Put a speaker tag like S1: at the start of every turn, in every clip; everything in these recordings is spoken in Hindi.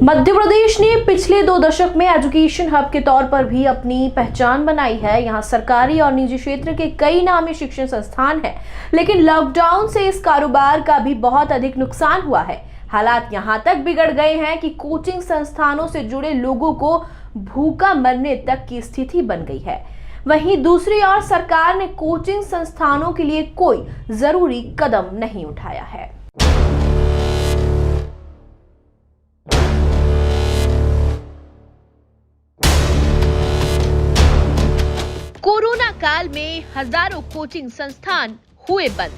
S1: मध्य प्रदेश ने पिछले 2 दशक में एजुकेशन हब के तौर पर भी अपनी पहचान बनाई है। यहाँ सरकारी और निजी क्षेत्र के कई नामी शिक्षण संस्थान हैं, लेकिन लॉकडाउन से इस कारोबार का भी बहुत अधिक नुकसान हुआ है। हालात यहाँ तक बिगड़ गए हैं कि कोचिंग संस्थानों से जुड़े लोगों को भूखा मरने तक की स्थिति बन गई है। वहीं दूसरी ओर सरकार ने कोचिंग संस्थानों के लिए कोई जरूरी कदम नहीं उठाया है। कोरोना काल में हजारों कोचिंग संस्थान हुए बंद।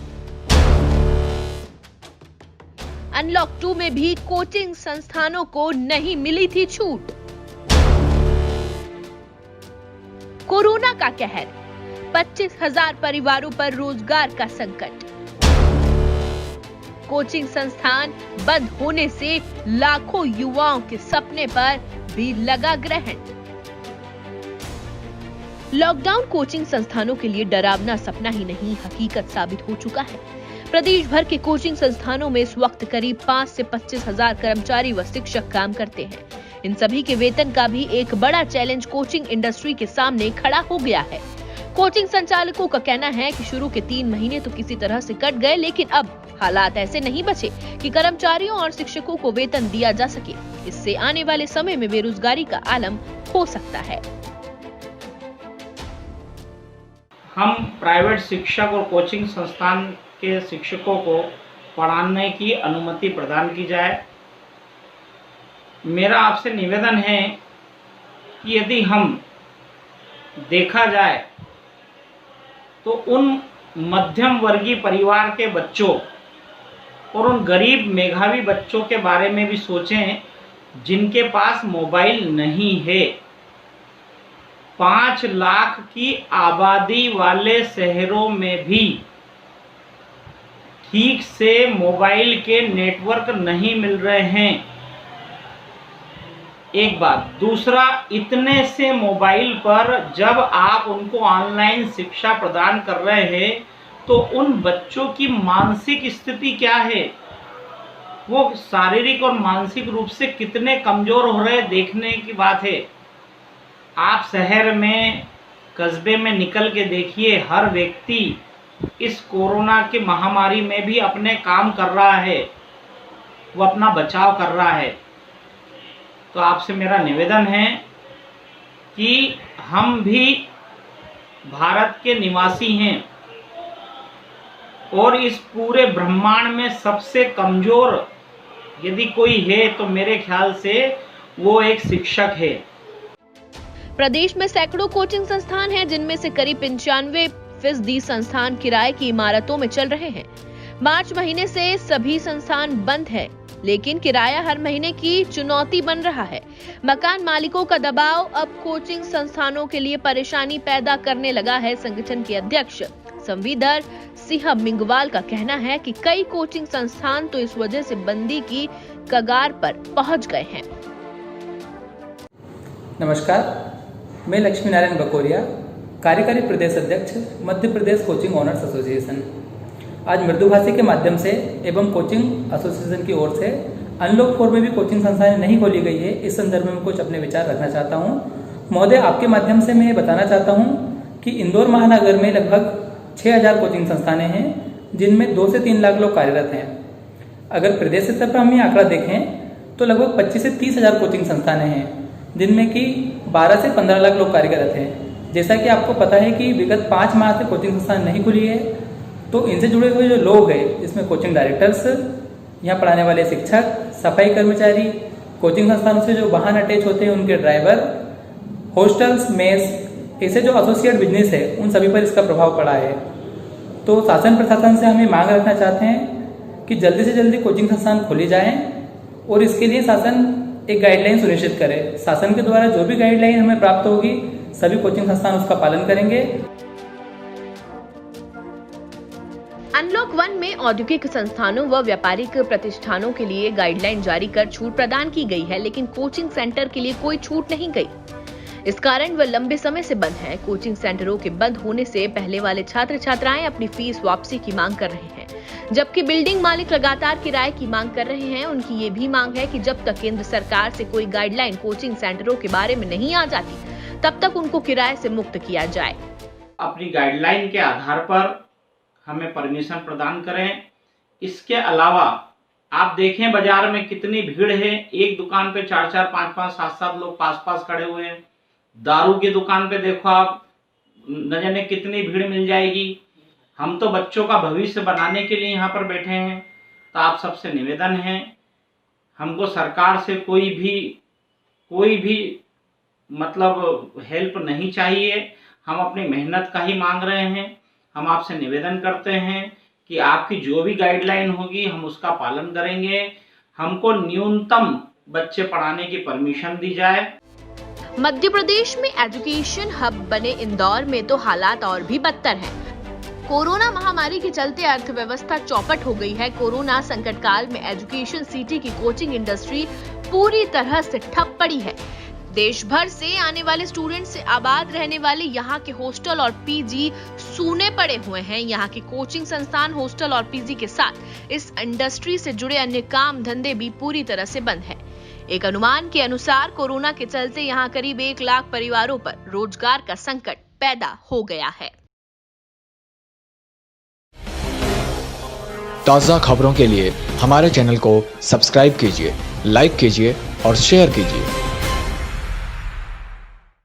S1: अनलॉक 2 में भी कोचिंग संस्थानों को नहीं मिली थी छूट। कोरोना का कहर, 25,000 परिवारों पर रोजगार का संकट। कोचिंग संस्थान बंद होने से लाखों युवाओं के सपने पर भी लगा ग्रहण। लॉकडाउन कोचिंग संस्थानों के लिए डरावना सपना ही नहीं, हकीकत साबित हो चुका है। प्रदेश भर के कोचिंग संस्थानों में इस वक्त करीब 5 से 25,000 कर्मचारी व शिक्षक काम करते हैं। इन सभी के वेतन का भी एक बड़ा चैलेंज कोचिंग इंडस्ट्री के सामने खड़ा हो गया है। कोचिंग संचालकों का कहना है कि शुरू के 3 महीने तो किसी तरह से कट गए, लेकिन अब हालात ऐसे नहीं बचे कि कर्मचारियों और शिक्षकों को वेतन दिया जा सके। इससे आने वाले समय में बेरोजगारी का आलम हो सकता है।
S2: हम प्राइवेट शिक्षक और कोचिंग संस्थान के शिक्षकों को पढ़ाने की अनुमति प्रदान की जाए। मेरा आपसे निवेदन है कि यदि हम देखा जाए तो उन मध्यम वर्गीय परिवार के बच्चों और उन गरीब मेधावी बच्चों के बारे में भी सोचें जिनके पास मोबाइल नहीं है। 5 लाख की आबादी वाले शहरों में भी ठीक से मोबाइल के नेटवर्क नहीं मिल रहे हैं। एक बात। दूसरा, इतने से मोबाइल पर जब आप उनको ऑनलाइन शिक्षा प्रदान कर रहे हैं तो उन बच्चों की मानसिक स्थिति क्या है, वो शारीरिक और मानसिक रूप से कितने कमजोर हो रहे हैं, देखने की बात है। आप शहर में, कस्बे में निकल के देखिए, हर व्यक्ति इस कोरोना की महामारी में भी अपने काम कर रहा है, वो अपना बचाव कर रहा है। तो आपसे मेरा निवेदन है कि हम भी भारत के निवासी हैं और इस पूरे ब्रह्मांड में सबसे कमजोर यदि कोई है तो मेरे ख्याल से वो एक शिक्षक है।
S1: प्रदेश में सैकड़ों कोचिंग संस्थान हैं, जिनमें से करीब 95% संस्थान किराए की इमारतों में चल रहे हैं। मार्च महीने से सभी संस्थान बंद है, लेकिन किराया हर महीने की चुनौती बन रहा है। मकान मालिकों का दबाव अब कोचिंग संस्थानों के लिए परेशानी पैदा करने लगा है। संगठन के अध्यक्ष संविदर सिंह मिंगवाल का कहना है कि कई कोचिंग संस्थान तो इस वजह से बंदी की कगार पर पहुंच गए हैं।
S3: नमस्कार, मैं लक्ष्मी नारायण बकोरिया, कार्यकारी प्रदेश अध्यक्ष Madhya Pradesh coaching owners association. आज मृदुभाषी के माध्यम से एवं कोचिंग एसोसिएशन की ओर से अनलॉक 4 में भी कोचिंग संस्थाएं नहीं खोली गई है, इस संदर्भ में कुछ अपने विचार रखना चाहता हूं। महोदय, आपके माध्यम से मैं ये बताना चाहता हूं कि इंदौर महानगर में लगभग 6,000 कोचिंग संस्थानें हैं, जिनमें 2 से 3 लाख लोग कार्यरत हैं। अगर प्रदेश स्तर पर हम ये आंकड़ा देखें तो लगभग 25 से 30,000 कोचिंग संस्थानें हैं, जिनमें कि 12 से 15 लाख लोग कार्यरत हैं। जैसा कि आपको पता है कि विगत 5 माह से कोचिंग संस्थान नहीं खुली है, तो इनसे जुड़े हुए जो लोग हैं, जिसमें कोचिंग डायरेक्टर्स, यहाँ पढ़ाने वाले शिक्षक, सफाई कर्मचारी, कोचिंग संस्थानों से जो वाहन अटैच होते हैं उनके ड्राइवर, हॉस्टल्स, मेस, ऐसे जो एसोसिएट बिजनेस है, उन सभी पर इसका प्रभाव पड़ा है। तो शासन प्रशासन से हम ये मांग रखना चाहते हैं कि जल्दी से जल्दी कोचिंग संस्थान खोले जाएं और इसके लिए शासन एक गाइडलाइन सुनिश्चित करे। शासन के द्वारा जो भी गाइडलाइन हमें प्राप्त होगी, सभी कोचिंग संस्थान उसका पालन करेंगे।
S1: अनलॉक 1 में औद्योगिक संस्थानों व व्यापारिक प्रतिष्ठानों के लिए गाइडलाइन जारी कर छूट प्रदान की गई है, लेकिन कोचिंग सेंटर के लिए कोई छूट नहीं गई। इस कारण वह लंबे समय से बंद है। कोचिंग सेंटरों के बंद होने से पहले वाले छात्र छात्राएं अपनी फीस वापसी की मांग कर रहे हैं। जबकि बिल्डिंग मालिक लगातार किराए की मांग कर रहे हैं। उनकी ये भी मांग है कि जब तक केंद्र सरकार से कोई गाइडलाइन कोचिंग सेंटरों के बारे में नहीं आ जाती, तब तक उनको किराए से मुक्त किया जाए।
S2: अपनी गाइडलाइन के आधार पर हमें परमिशन प्रदान करें। इसके अलावा आप देखें बाजार में कितनी भीड़ है। एक दुकान पे 4-4, 5-5, 7-7 लोग पास खड़े हुए हैं। दारू की दुकान पे देखो आप, न जाने कितनी भीड़ मिल जाएगी। हम तो बच्चों का भविष्य बनाने के लिए यहाँ पर बैठे हैं। तो आप सबसे निवेदन है, हमको सरकार से कोई भी मतलब हेल्प नहीं चाहिए। हम अपनी मेहनत का ही मांग रहे हैं। हम आपसे निवेदन करते हैं कि आपकी जो भी गाइडलाइन होगी हम उसका पालन करेंगे। हमको न्यूनतम बच्चे पढ़ाने की परमिशन दी जाए।
S1: मध्य प्रदेश में एजुकेशन हब बने इंदौर में तो हालात और भी बदतर हैं। कोरोना महामारी के चलते अर्थव्यवस्था चौपट हो गई है। कोरोना संकट काल में एजुकेशन सिटी की कोचिंग इंडस्ट्री पूरी तरह से ठप पड़ी है। देश भर से आने वाले स्टूडेंट से आबाद रहने वाले यहाँ के हॉस्टल और पीजी सूने पड़े हुए हैं। यहाँ के कोचिंग संस्थान हॉस्टल और पीजी के साथ इस इंडस्ट्री से जुड़े अन्य काम धंधे भी पूरी तरह से बंद है। एक अनुमान के अनुसार कोरोना के चलते यहाँ करीब 1 लाख परिवारों पर रोजगार का संकट पैदा हो गया है।
S4: ताज़ा खबरों के लिए हमारे चैनल को सब्सक्राइब कीजिए, लाइक कीजिए और शेयर कीजिए।